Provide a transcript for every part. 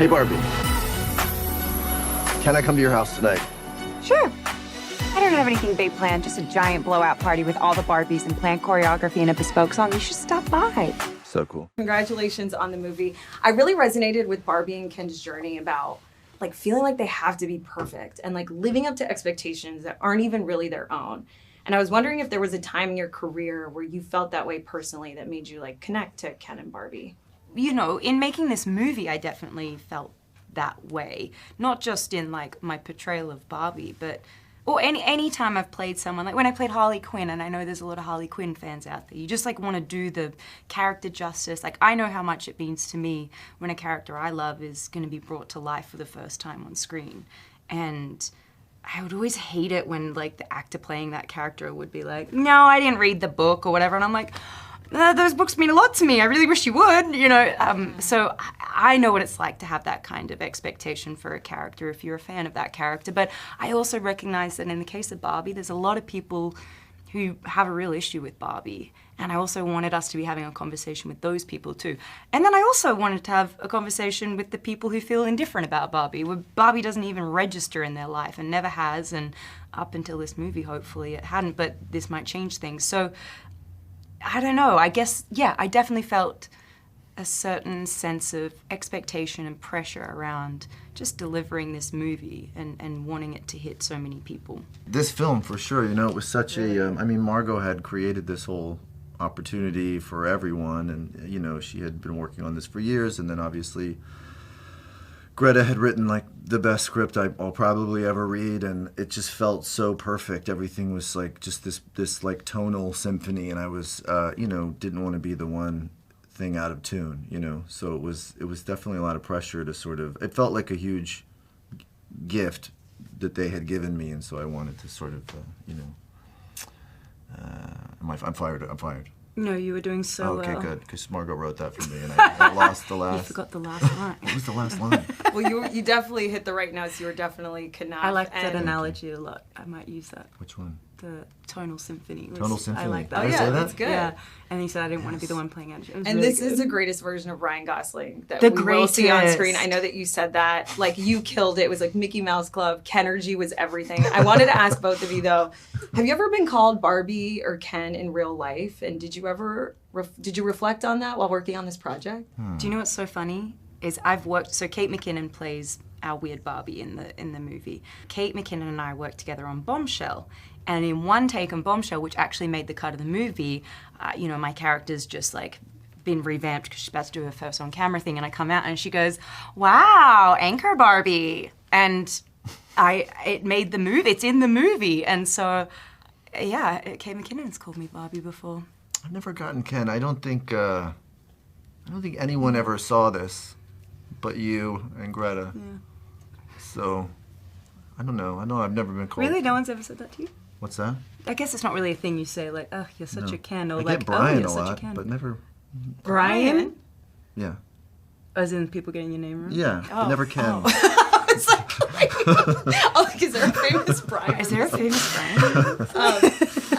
Hey, Barbie. Can I come to your house tonight? Sure. I don't have anything big planned, just a giant blowout party with all the Barbies and planned choreography and a bespoke song. You should stop by. So cool. Congratulations on the movie. I really resonated with Barbie and Ken's journey about like feeling like they have to be perfect and like living up to expectations that aren't even really their own. And I was wondering if there was a time in your career where you felt that way personally that made you like connect to Ken and Barbie. You know, in making this movie, I definitely felt that way. Not just in like my portrayal of Barbie, but or any time I've played someone, like when I played Harley Quinn, and I know there's a lot of Harley Quinn fans out there, you just like want to do the character justice. Like I know how much it means to me when a character I love is going to be brought to life for the first time on screen. And I would always hate it when like the actor playing that character would be like, no, I didn't read the book or whatever. And I'm like, those books mean a lot to me. I really wish you would, you know. So I know what it's like to have that kind of expectation for a character if you're a fan of that character. But I also recognize that in the case of Barbie, there's a lot of people who have a real issue with Barbie. And I also wanted us to be having a conversation with those people too. And then I also wanted to have a conversation with the people who feel indifferent about Barbie, where Barbie doesn't even register in their life and never has. And up until this movie, hopefully it hadn't, but this might change things. So I don't know, I guess, yeah, I definitely felt a certain sense of expectation and pressure around just delivering this movie and wanting it to hit so many people. This film, for sure, you know, it was such a, I mean, Margot had created this whole opportunity for everyone, and, you know, she had been working on this for years, and then obviously Greta had written like the best script I'll probably ever read, and it just felt so perfect. Everything was like just this like tonal symphony, and I was you know, didn't want to be the one thing out of tune, you know. So it was definitely a lot of pressure to sort of, it felt like a huge gift that they had given me, and so I wanted to sort of you know, I'm fired. No, you were doing so well. Okay, good, because Margot wrote that for me, and I lost the last. You forgot the last line. What was the last line? Well, you definitely hit the right notes. You were definitely connect. I like that analogy a lot. I might use that. Which one? The tonal symphony. Tonal symphony. I like that. Did I yeah, say that? that's good. Yeah, and he said I didn't want to be the one playing it. And really this is the greatest version of Ryan Gosling that The we will see on greatest. screen. I know that you said that. Like, you killed it. It was like Mickey Mouse Club. Kenergy was everything. I wanted to ask both of you, though, have you ever been called Barbie or Ken in real life? And did you ever, did you reflect on that while working on this project? Do you know what's so funny? Is I've worked, so Kate McKinnon plays our weird Barbie in the movie. Kate McKinnon and I worked together on Bombshell. And in one take on Bombshell, which actually made the cut of the movie, you know, my character's just like been revamped because she's about to do her first on-camera thing, and I come out and she goes, "Wow, anchor Barbie," and it made the movie. It's in the movie, and so yeah, Kate McKinnon's called me Barbie before. I've never gotten Ken. I don't think anyone ever saw this, but you and Greta. Yeah. So I don't know. I know I've never been called. Really, no one's ever said that to you? What's that? I guess it's not really a thing you say, like, "Oh, you're such a Ken," or I like, get Brian "Oh, you're a such lot, a Ken." but never. Brian? Yeah. As in people getting your name wrong? Yeah. But never Ken. I was like, oh, like, is there a famous Brian? Is there a famous Brian?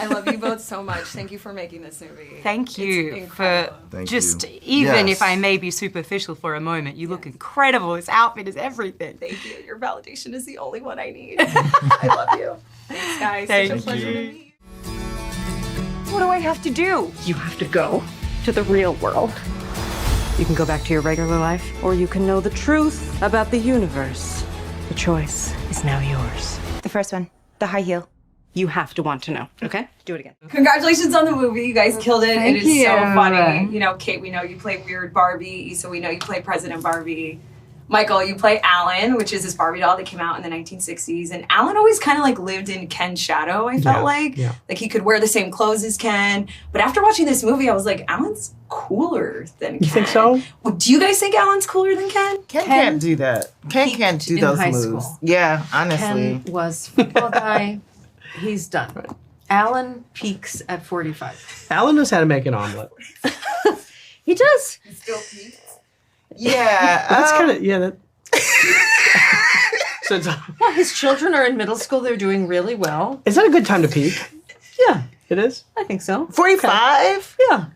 I love you both so much. Thank you for making this movie. Thank you for Thank just, you. even Yes. if I may be superficial for a moment, you look incredible. This outfit is everything. Thank you. Your validation is the only one I need. I love you. Thanks, guys. Such a Thank pleasure you. to meet you. What do I have to do? You have to go to the real world. You can go back to your regular life, or you can know the truth about the universe. The choice is now yours. The first one, the high heel. You have to want to know, okay? Do it again. Congratulations on the movie. You guys killed it. Thank it is so you. funny. You know, Kate, we know you play weird Barbie. Issa, we know you play President Barbie. Michael, you play Alan, which is this Barbie doll that came out in the 1960s. And Alan always kind of like lived in Ken's shadow, I felt like. Yeah. Like he could wear the same clothes as Ken. But after watching this movie, I was like, Alan's cooler than Ken. You think so? Well, do you guys think Alan's cooler than Ken? Ken can't do that. Ken can't do in those high moves. school. Yeah, honestly. Ken was football guy. He's done. Alan peaks at 45. Alan knows how to make an omelet. He does. He still peaks. Yeah. That's kind of, yeah, that. So Well, his children are in middle school. They're doing really well. is that a good time to peak? Yeah, It is? I think so. 45? Yeah.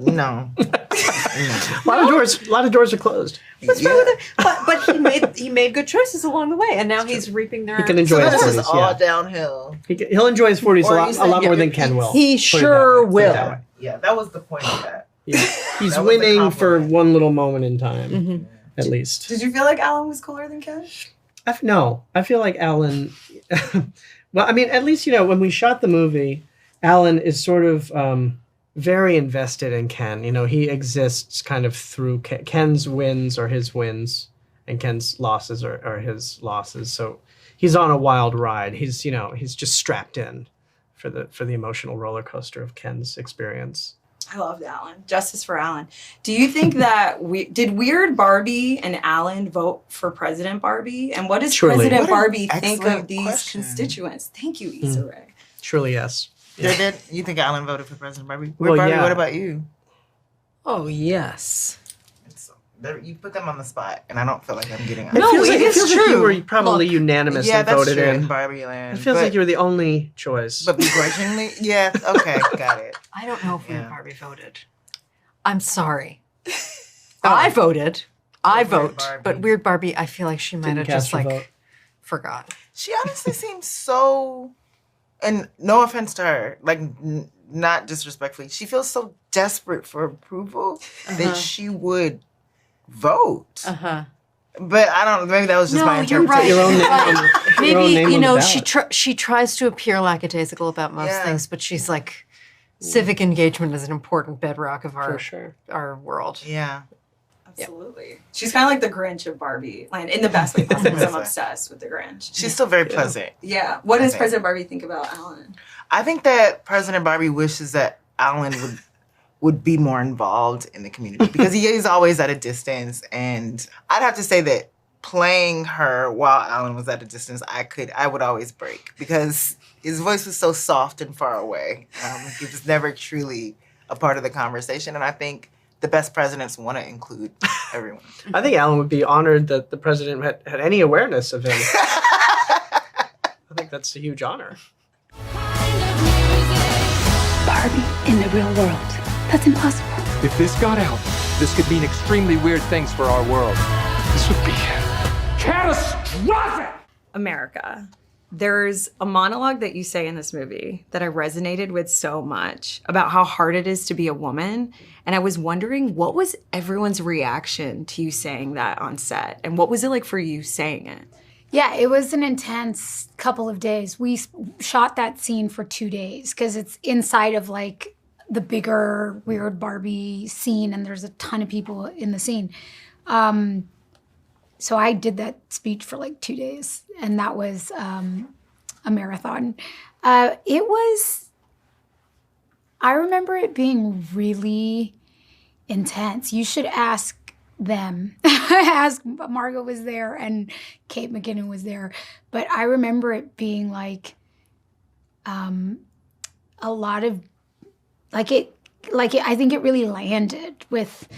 No. A lot of doors are closed. What's wrong with it? But he made good choices along the way, and now he's reaping their. He can So enjoy his this is 40s. all Yeah. downhill. He'll enjoy his 40s Or a you lot, said- more yeah, than Ken will. He Put it that sure way. Put it that will. way. Yeah, that was the point of that. Yeah. He's That was the winning for compliment. one little moment in time, Mm-hmm. at least. Did you feel like Alan was cooler than Ken? No, I feel like Alan. Well, I mean, at least when we shot the movie, Alan is sort of very invested in Ken. He exists kind of through Ken's wins are his wins, and Ken's losses are his losses. So he's on a wild ride. He's just strapped in for the emotional roller coaster of Ken's experience. I loved Alan. Justice for Alan. Do you think that did Weird Barbie and Alan vote for President Barbie? And what does Surely. President What an Barbie think of excellent these question. constituents? Thank you, Issa Rae. Surely, yes. You think Alan voted for President Barbie? Well, Barbie, yeah. what about you? Oh yes. You put them on the spot, and I don't feel like I'm getting. It No, feels like, it is you true. were probably Look, unanimously Yeah, that's voted true. in. Barbie Land. It feels like you were the only choice. But begrudgingly, yeah. Okay, got it. I don't know if Yeah. Weird Barbie voted. I'm sorry. I voted. I Weird vote, Barbie. but Weird Barbie, I feel like she might Didn't have cast just her like vote. forgot. She honestly seems so, and no offense to her, like not disrespectfully, she feels so desperate for approval that she would vote. Uh-huh. But I don't. Maybe that was just my No, you're interpretation. Your own name Right. on- your own Maybe, name you on the know, ballot. she tries to appear lackadaisical about most Yeah. things, but she's like, civic engagement is an important bedrock of For sure. our world. Yeah. Absolutely. She's kind of like the Grinch of Barbie Land in the best way possible because I'm Yes. obsessed with the Grinch. She's still very pleasant. Yeah. What does Okay. President Barbie think about Alan? I think that President Barbie wishes that Alan would be more involved in the community because he is always at a distance, and I'd have to say that playing her while Alan was at a distance, I would always break because his voice was so soft and far away. He was never truly a part of the conversation, and I think the best presidents want to include everyone. I think Alan would be honored that the president had any awareness of him. I think that's a huge honor. Barbie in the real world. That's impossible. If this got out, this could mean extremely weird things for our world. This would be catastrophic! America. There's a monologue that you say in this movie that I resonated with so much about how hard it is to be a woman. And I was wondering, what was everyone's reaction to you saying that on set? And what was it like for you saying it? Yeah, it was an intense couple of days. We shot that scene for 2 days because it's inside of like the bigger Weird Barbie scene, and there's a ton of people in the scene. So I did that speech for like 2 days, and that was a marathon. I remember it being really intense. You should ask them. Margot was there and Kate McKinnon was there. But I remember it being like a lot of, I think it really landed with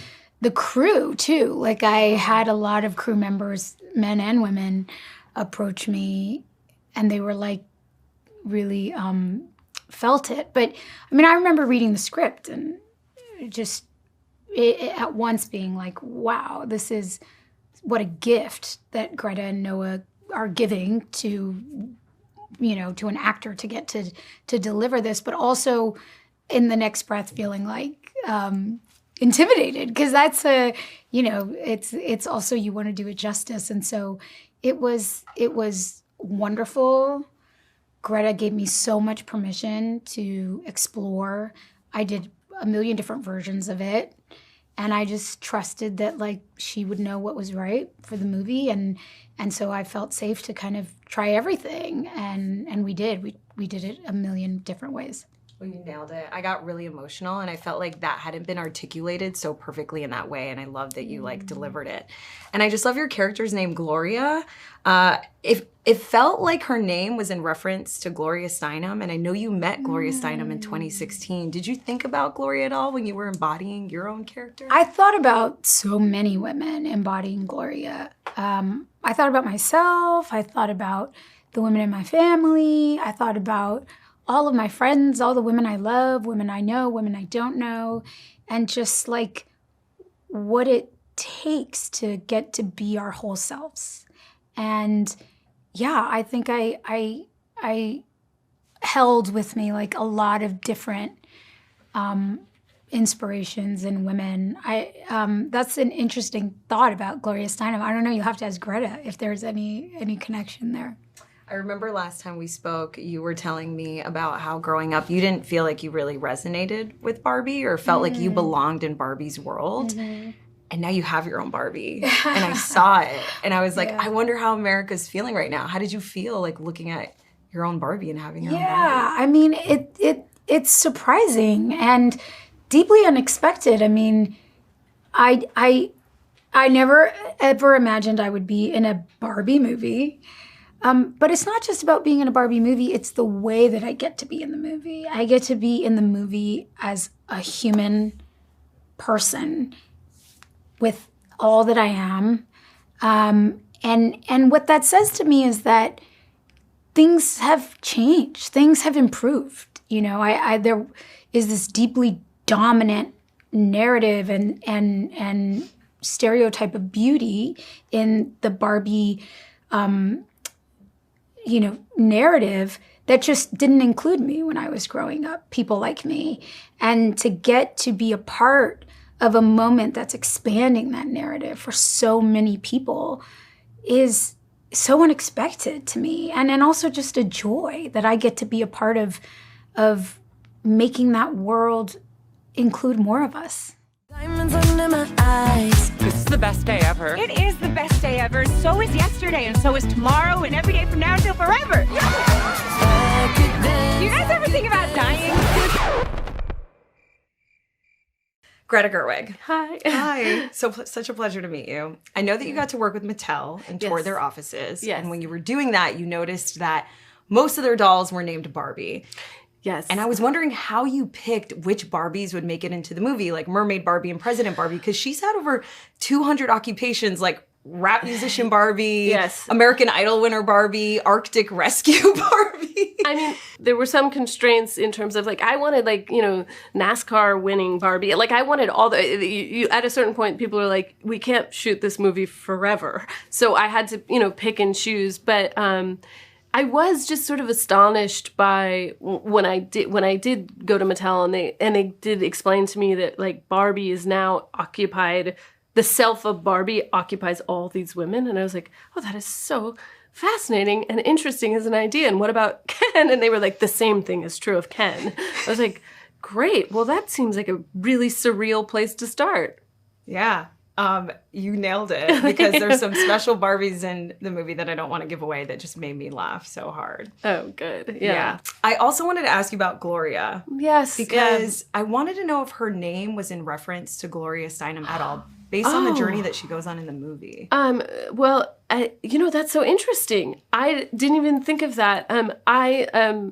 the crew too. Like I had a lot of crew members, men and women, approach me and they were like really felt it. But I mean, I remember reading the script and just it at once being like, wow, this is what a gift that Greta and Noah are giving to, you know, to an actor to get to deliver this, but also in the next breath feeling like intimidated, because that's it's also, you want to do it justice. And so it was wonderful. Greta gave me so much permission to explore. I did a million different versions of it. And I just trusted that like she would know what was right for the movie. And so I felt safe to kind of try everything. And we did. We did it a million different ways. Well, you nailed it. I got really emotional and I felt like that hadn't been articulated so perfectly in that way. And I love that you like delivered it. And I just love your character's name, Gloria. It felt like her name was in reference to Gloria Steinem. And I know you met Gloria Steinem in 2016. Did you think about Gloria at all when you were embodying your own character? I thought about so many women embodying Gloria. I thought about myself. I thought about the women in my family. I thought about all of my friends, all the women I love, women I know, women I don't know, and just like what it takes to get to be our whole selves. And yeah, I think I held with me like a lot of different inspirations in women. That's an interesting thought about Gloria Steinem. I don't know, you'll have to ask Greta if there's any connection there. I remember last time we spoke, you were telling me about how growing up you didn't feel like you really resonated with Barbie or felt like you belonged in Barbie's world. And now you have your own Barbie. And I saw it. And I was like, I wonder how America's feeling right now. How did you feel like looking at your own Barbie and having your own Barbie? Yeah, I mean, it's surprising and deeply unexpected. I mean, I never ever imagined I would be in a Barbie movie. But it's not just about being in a Barbie movie, it's the way that I get to be in the movie. I get to be in the movie as a human person with all that I am. And what that says to me is that things have changed, things have improved. You know, there is this deeply dominant narrative and stereotype of beauty in the Barbie narrative that just didn't include me when I was growing up, people like me. And to get to be a part of a moment that's expanding that narrative for so many people is so unexpected to me. And also just a joy that I get to be a part of making that world include more of us. Diamonds under my eyes. This is the best day ever. It is the best day ever. So is yesterday, and so is tomorrow, and every day from now until forever. Do you guys ever think about dying? Greta Gerwig. Hi. Hi. Such a pleasure to meet you. I know that you got to work with Mattel and tour their offices. Yes. And when you were doing that, you noticed that most of their dolls were named Barbie. Yes. And I was wondering how you picked which Barbies would make it into the movie, like Mermaid Barbie and President Barbie, because she's had over 200 occupations, like rap musician Barbie, Yes. American Idol winner Barbie, Arctic Rescue Barbie. I mean, there were some constraints in terms of like, I wanted NASCAR winning Barbie. Like I wanted all the, at a certain point, people were like, we can't shoot this movie forever. So I had to, pick and choose. But I was just sort of astonished by when I did go to Mattel and they did explain to me that like Barbie is now occupied, the self of Barbie occupies all these women. And I was like, oh, that is so fascinating and interesting as an idea. And what about Ken? And they were like, the same thing is true of Ken. I was like, great. Well, that seems like a really surreal place to start. Yeah. You nailed it because there's some special Barbies in the movie that I don't want to give away that just made me laugh so hard. Oh, good. Yeah. I also wanted to ask you about Gloria. Yes. Because I wanted to know if her name was in reference to Gloria Steinem at all, based on the journey that she goes on in the movie. Well, that's so interesting. I didn't even think of that. I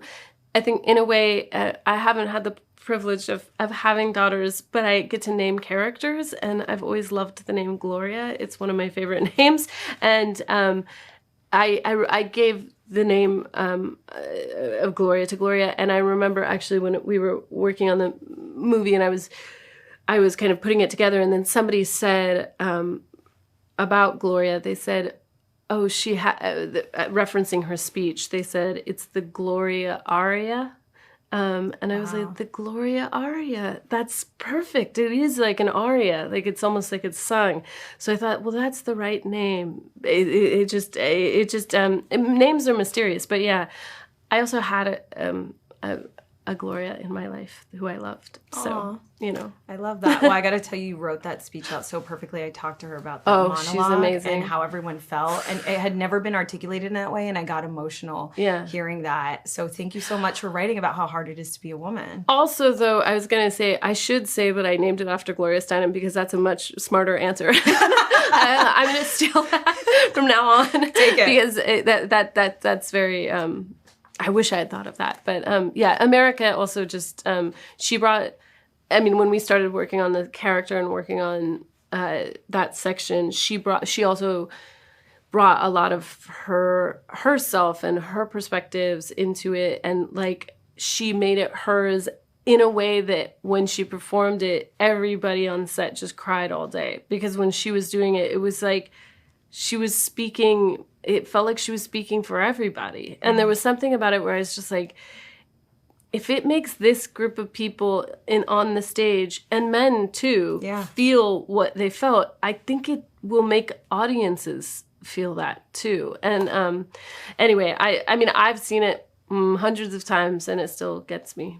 think in a way, I haven't had the privilege of having daughters, but I get to name characters, and I've always loved the name Gloria. It's one of my favorite names, and I gave the name of Gloria to Gloria, and I remember actually when we were working on the movie, and I was kind of putting it together, and then somebody said about Gloria, they said, oh, she referencing her speech, they said it's the Gloria aria. And I was like, the Gloria aria, that's perfect. It is like an aria, like it's almost like it's sung. So I thought, well, that's the right name. Names are mysterious, but yeah, I also had a Gloria in my life who I loved. So, I love that. Well, I got to tell you, you wrote that speech out so perfectly. I talked to her about that monologue she's amazing. And how everyone felt. And it had never been articulated in that way, and I got emotional hearing that. So thank you so much for writing about how hard it is to be a woman. Also, though, I was going to say, I should say that I named it after Gloria Steinem because that's a much smarter answer. I'm going to steal that from now on. Take it. Because that's very... I wish I had thought of that. But America also just, she brought, when we started working on the character and working on that section, she also brought a lot of herself and her perspectives into it. And like, she made it hers in a way that when she performed it, everybody on set just cried all day. Because when she was doing it, it was like she was speaking, it felt like she was speaking for everybody. And there was something about it where I was just like, if it makes this group of people on the stage, and men too, feel what they felt, I think it will make audiences feel that too. And anyway, I mean, I've seen it hundreds of times and it still gets me